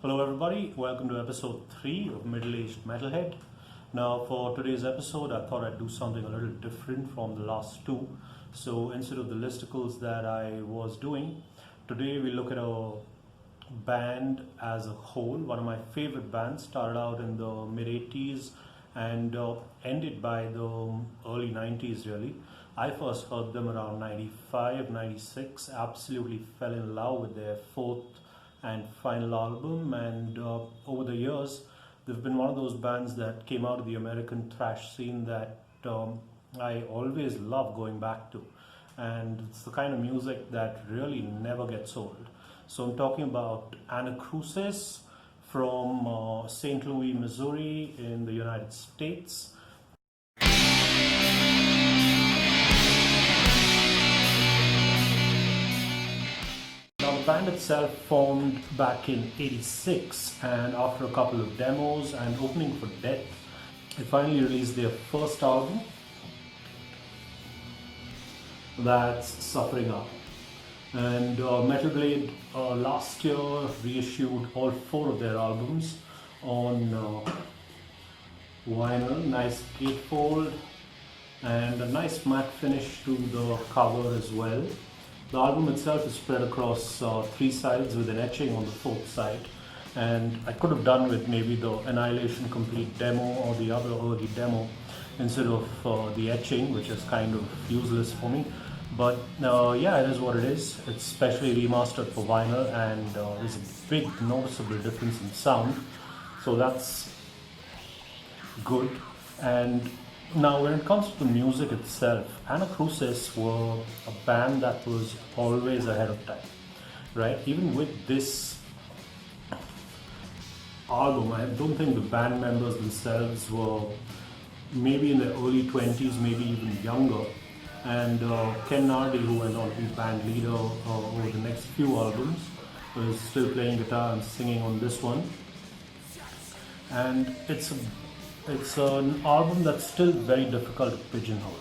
Hello, everybody. Welcome to episode 3 of Middle Aged Metalhead. Now, for today's episode, I thought I'd do something a little different from the last two. So, instead of the listicles that I was doing, today we look at a band as a whole. One of my favorite bands, started out in the mid 80s and ended by the early 90s, really. I first heard them around 95, 96, absolutely fell in love with their fourth and final album, and over the years they've been one of those bands that came out of the American thrash scene that I always love going back to, and it's the kind of music that really never gets old. So I'm talking about Anacrusis from St. Louis, Missouri in the United States. The band itself formed back in '86, and after a couple of demos and opening for Death, they finally released their first album, that's Suffering Up. And Metal Blade last year reissued all 4 of their albums on vinyl, nice gatefold and a nice matte finish to the cover as well. The album itself is spread across 3 sides with an etching on the 4th side, and I could have done with maybe the Annihilation Complete demo or the other early demo instead of the etching, which is kind of useless for me. But yeah, it is what it is. It's specially remastered for vinyl, and there's a big noticeable difference in sound, so that's good. And now, when it comes to the music itself, Anacrusis were a band that was always ahead of time, right? Even with this album, I don't think the band members themselves were maybe in their early 20s, maybe even younger. And Ken Nardi, who went on to be band leader over the next few albums, was still playing guitar and singing on this one. And it's an album that's still very difficult to pigeonhole.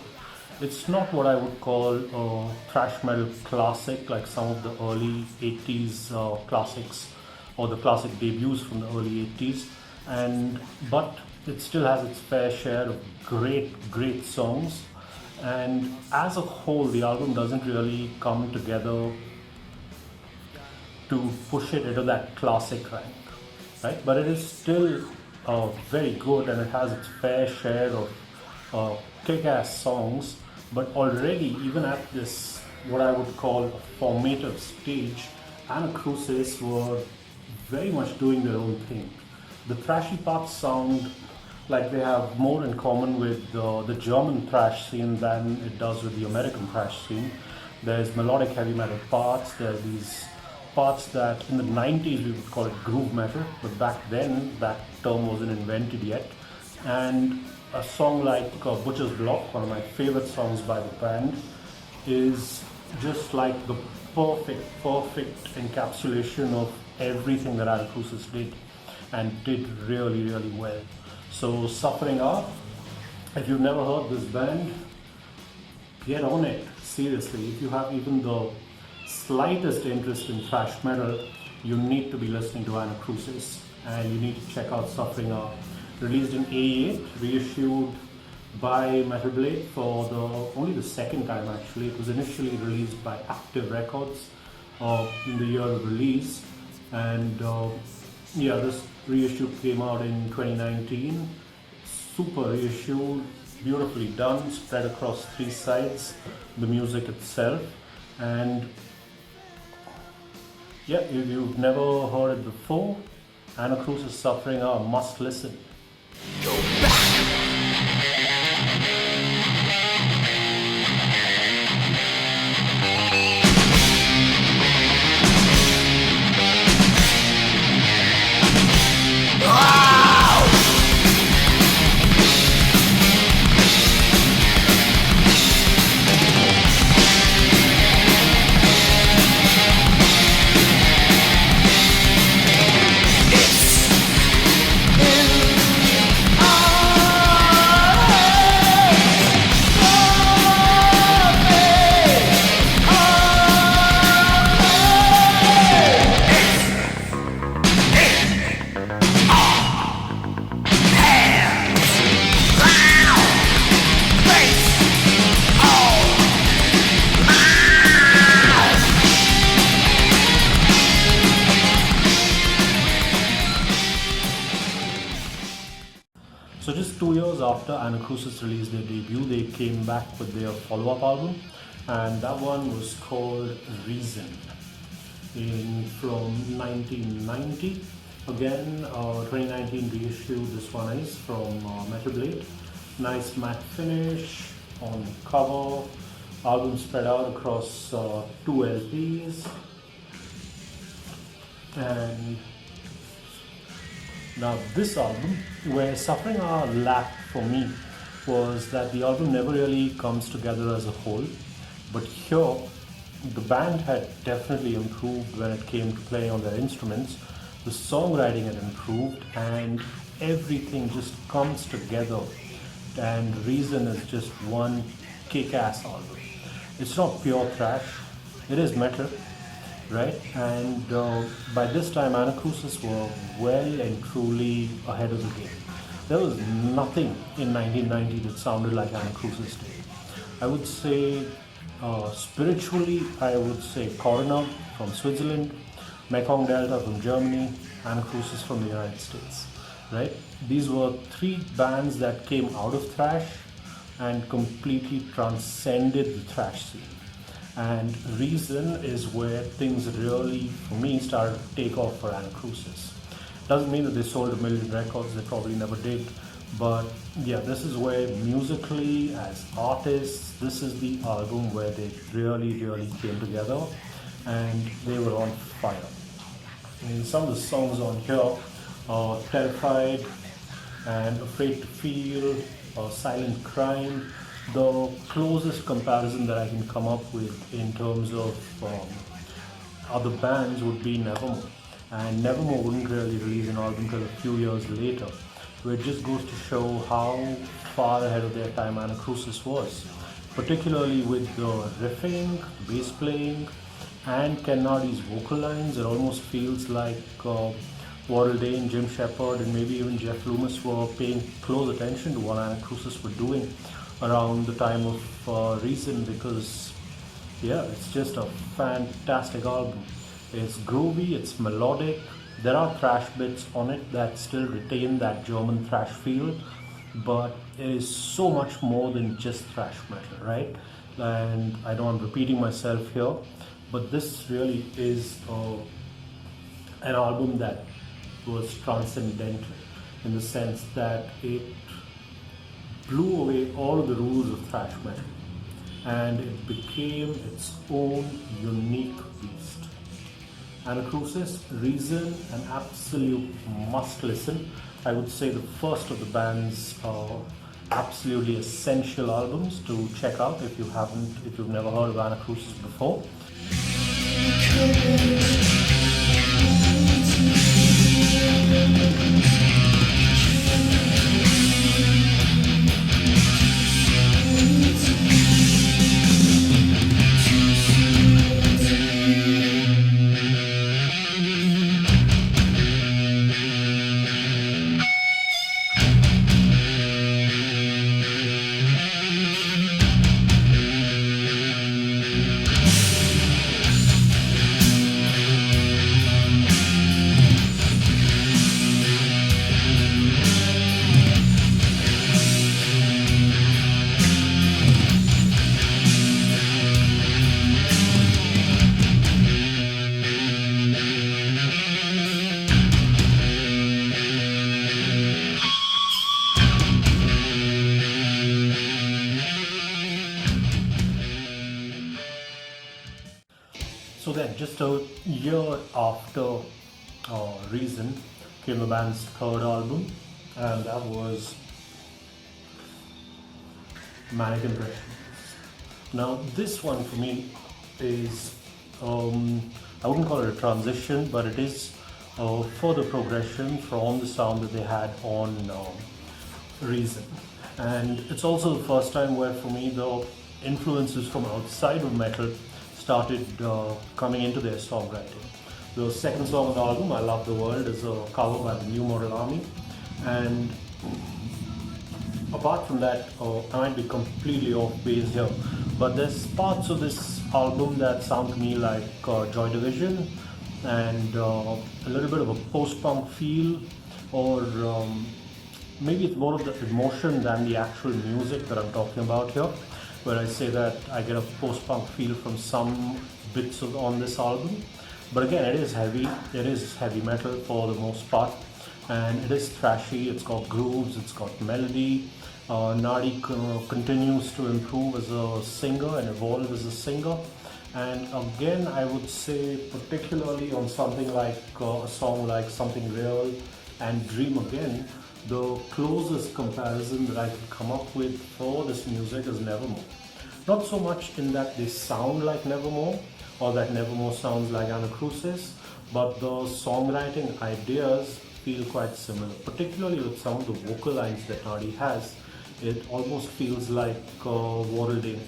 It's not what I would call a thrash metal classic like some of the early 80s classics or the classic debuts from the early 80s, but it still has its fair share of great songs. And as a whole, the album doesn't really come together to push it into that classic rank, right? But it is still very good, and it has its fair share of kick-ass songs. But already, even at this, what I would call a formative stage, Anacrusis were very much doing their own thing. The thrashy parts sound like they have more in common with the German thrash scene than it does with the American thrash scene. There's melodic heavy metal parts, there are these parts that in the 90s we would call it groove metal, but back then that term wasn't invented yet. And a song like Butcher's Block, one of my favorite songs by the band, is just like the perfect encapsulation of everything that Anacrusis did, and did really well. So Suffering Up, if you've never heard this band, get on it, seriously. If you have even the slightest interest in thrash metal, you need to be listening to Anacrusis, and you need to check out Suffering Up. Released in '88, reissued by Metal Blade for only the second time actually. It was initially released by Active Records in the year of release, and yeah, this reissue came out in 2019. Super reissue, beautifully done, spread across 3 sides, the music itself. And yeah, if you've never heard it before, Anacrusis Suffering Up, must listen. Go back. It's in our was after Anacrusis released their debut. They came back with their follow-up album, and that one was called Reason from 1990. Again, 2019 reissue. This one is from Metal Blade. Nice matte finish on the cover. Album spread out across 2 LPs. And now this album, where Suffering Our lacked for me was that the album never really comes together as a whole. But here, the band had definitely improved when it came to playing on their instruments. The songwriting had improved and everything just comes together. And Reason is just one kick-ass album. It's not pure thrash, it is metal, right? And by this time Anacrusis were well and truly ahead of the game. There was nothing in 1990 that sounded like Anacrusis did. I would say spiritually, I would say Coroner from Switzerland, Mekong Delta from Germany, Anacrusis from the United States, right? These were 3 bands that came out of thrash and completely transcended the thrash scene. And Reason is where things really, for me, started to take off for Anacrusis. Doesn't mean that they sold 1 million records, they probably never did. But yeah, this is where musically, as artists, this is the album where they really came together and they were on fire. And some of the songs on here are Terrified and Afraid to Feel, Silent Crime. The closest comparison that I can come up with in terms of other bands would be Nevermore. And Nevermore wouldn't really release an album until a few years later, which just goes to show how far ahead of their time Anacrusis was, particularly with the riffing, bass playing, and Ken Nardi's vocal lines. It almost feels like Warrell Dane, Jim Shepard, and maybe even Jeff Loomis were paying close attention to what Anacrusis were doing around the time of Reason, because yeah, it's just a fantastic album. It's groovy, it's melodic. There are thrash bits on it that still retain that German thrash feel, but it is so much more than just thrash metal, right? And I know I'm repeating myself here, but this really is an album that was transcendental in the sense that it blew away all of the rules of thrash metal and it became its own unique beast. Anacrusis, Reason, an absolute must listen. I would say the first of the band's absolutely essential albums to check out if you've never heard of Anacrusis before. So then, just a year after Reason came the band's third album, and that was Mannequin Brush. Now, this one for me is, I wouldn't call it a transition, but it is further progression from the sound that they had on Reason. And it's also the first time where, for me, the influences from outside of metal started coming into their songwriting. The second song on the album, I Love the World, is a cover by the New Model Army. And apart from that, I might be completely off base here, but there's parts of this album that sound to me like Joy Division and a little bit of a post-punk feel, or maybe it's more of the emotion than the actual music that I'm talking about here, where I say that I get a post-punk feel from some bits on this album. But again, it is heavy metal for the most part, and it is thrashy. It's got grooves, it's got melody. Nadi continues to improve as a singer and evolve as a singer. And again, I would say, particularly on something like a song like Something Real and Dream Again, the closest comparison that I could come up with for this music is Nevermore. Not so much in that they sound like Nevermore, or that Nevermore sounds like Anacrusis, but the songwriting ideas feel quite similar, particularly with some of the vocal lines that Nadi has. It almost feels like Warrel Danish.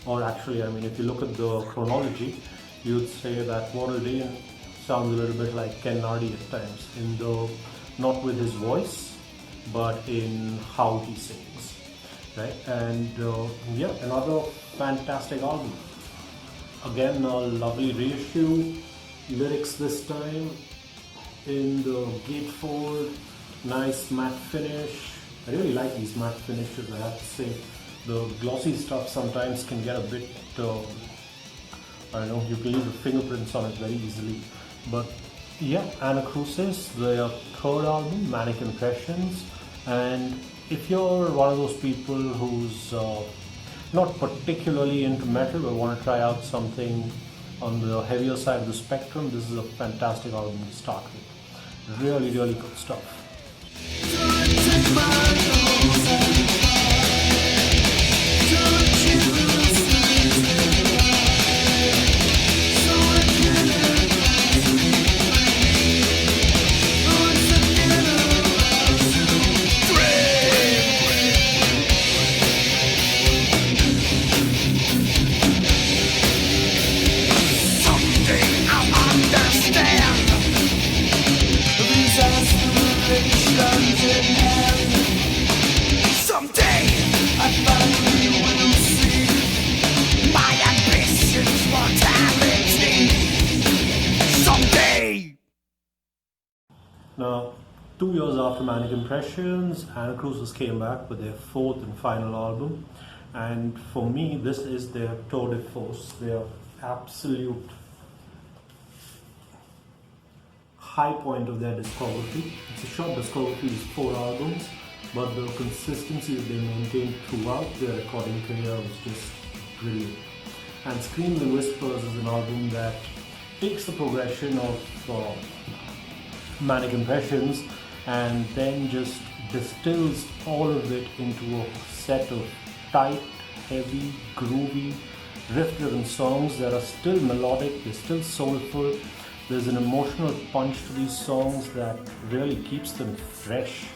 Or actually, I mean, if you look at the chronology, you'd say that Warrel Dane sounds a little bit like Ken Nardi at times, not with his voice, but in how he sings, right? And yeah, another fantastic album. Again, a lovely reissue, lyrics this time in the gatefold, nice matte finish. I really like these matte finishes, I have to say. The glossy stuff sometimes can get a bit, I don't know, you can leave the fingerprints on it very easily. But yeah, Anacrusis, their third album, Mannequin Impressions. And if you're one of those people who's not particularly into metal but want to try out something on the heavier side of the spectrum, this is a fantastic album to start with. Really, really good stuff. Now, 2 years after Mannequin Impressions, Anacrusis came back with their fourth and final album, and for me, this is their tour de force, their absolute high point of their discography. It's a short discography, it's 4 albums, but the consistency that they maintained throughout their recording career was just brilliant. And Screams and Whispers is an album that takes the progression of Mannequin Impressions and then just distills all of it into a set of tight, heavy, groovy, riff-driven songs that are still melodic, they're still soulful. There's an emotional punch to these songs that really keeps them fresh.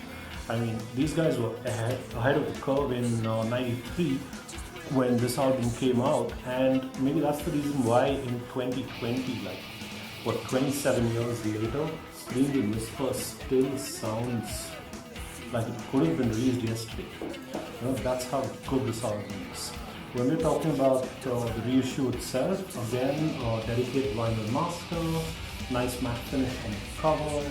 I mean, these guys were ahead of the curve in '93 when this album came out, and maybe that's the reason why in 2020, like 27 years later, Screams and Whispers still sounds like it could have been released yesterday. You know, that's how good this album is. When we're talking about the reissue itself, again, dedicated vinyl master, nice matte finish on the cover.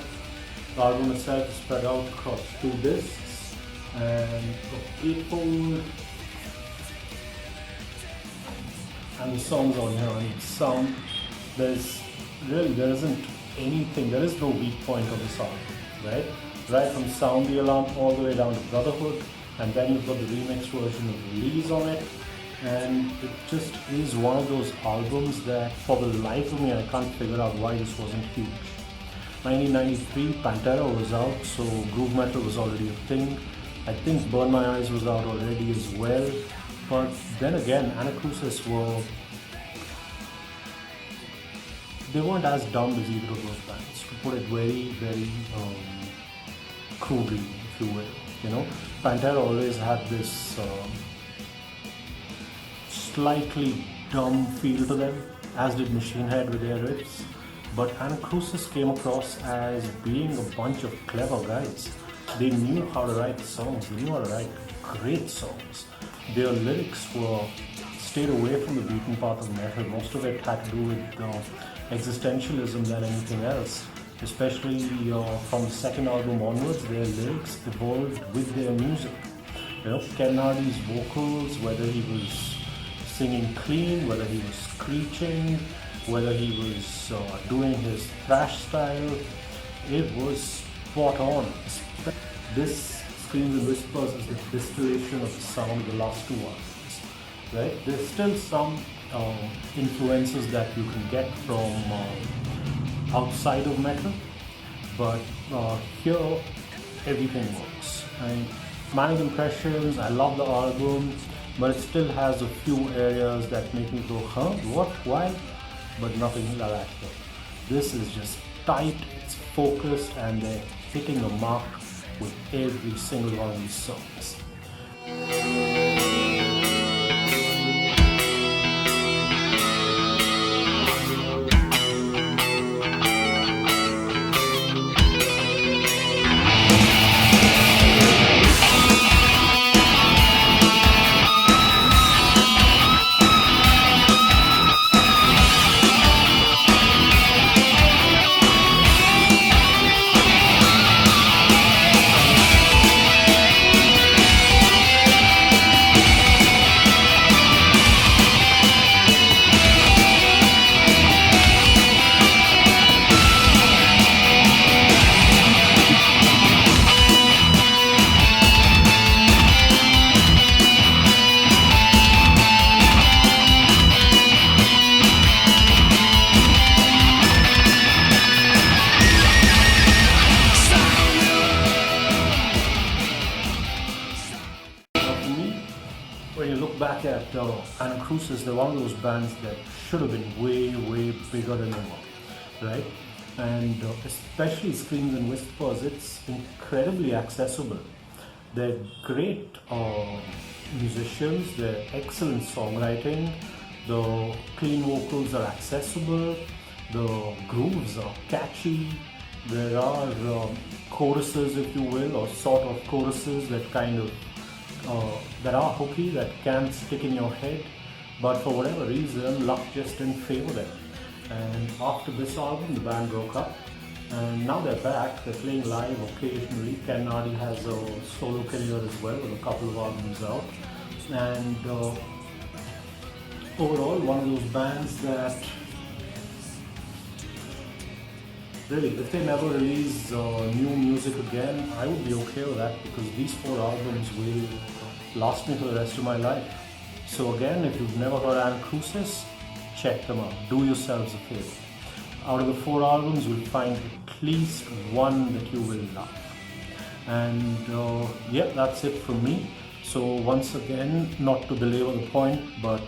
The album itself is spread out across 2 discs and a gatefold. And the songs on here, I mean, there isn't anything, there is no weak point on this album, right? Right from Sound the Alarm all the way down to Brotherhood, and then you've got the remix version of Release on it, and it just is one of those albums that for the life of me I can't figure out why this wasn't huge. 1993, Pantera was out, so groove metal was already a thing. I think Burn My Eyes was out already as well, but then again, Anacrusis they weren't as dumb as either of those bands, to put it very, very crudely, if you will. You know, Pantera always had this slightly dumb feel to them, as did Machine Head with their riffs. But Anacrusis came across as being a bunch of clever guys. They knew how to write songs, they knew how to write great songs. Their lyrics stayed away from the beaten path of metal. Most of it had to do with existentialism than anything else. especially from the second album onwards. Their lyrics evolved with their music. Ken Nardi's vocals, whether he was singing clean, whether he was screeching, whether he was doing his thrash style, it was spot on. This Screams and Whispers is the distillation of the sound of the last two albums, right? There's still some influences that you can get from outside of metal, but here everything works. And Mannequin Impressions, I love the album, but it still has a few areas that make me go, huh, what, why? But nothing like that here. This is just tight, it's focused, and they're hitting the mark with every single one of these songs. When you look back at Anacrusis, they're one of those bands that should have been way, way bigger than they were, right? And especially Screams and Whispers, it's incredibly accessible. They're great musicians, they're excellent songwriting, the clean vocals are accessible, the grooves are catchy, there are choruses, if you will, or sort of choruses that kind of that are hooky, that can stick in your head, but for whatever reason, luck just didn't favor them. And after this album, the band broke up, and now they're back. They're playing live occasionally. Ken Nardi has a solo career as well, with a couple of albums out. And overall, one of those bands that really, if they never release new music again, I would be okay with that, because these 4 albums will last me for the rest of my life. So again, if you've never heard Anacrusis, check them out. Do yourselves a favor. Out of the 4 albums, you'll find at least one that you will love. And yeah, that's it from me. So once again, not to belabor the point, but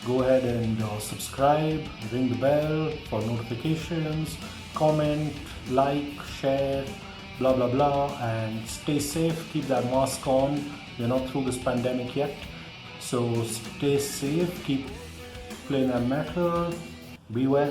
go ahead and subscribe, ring the bell for notifications, comment, like, share, blah blah blah, and stay safe. Keep that mask on. We're not through this pandemic yet, so stay safe, keep playing that metal, be well.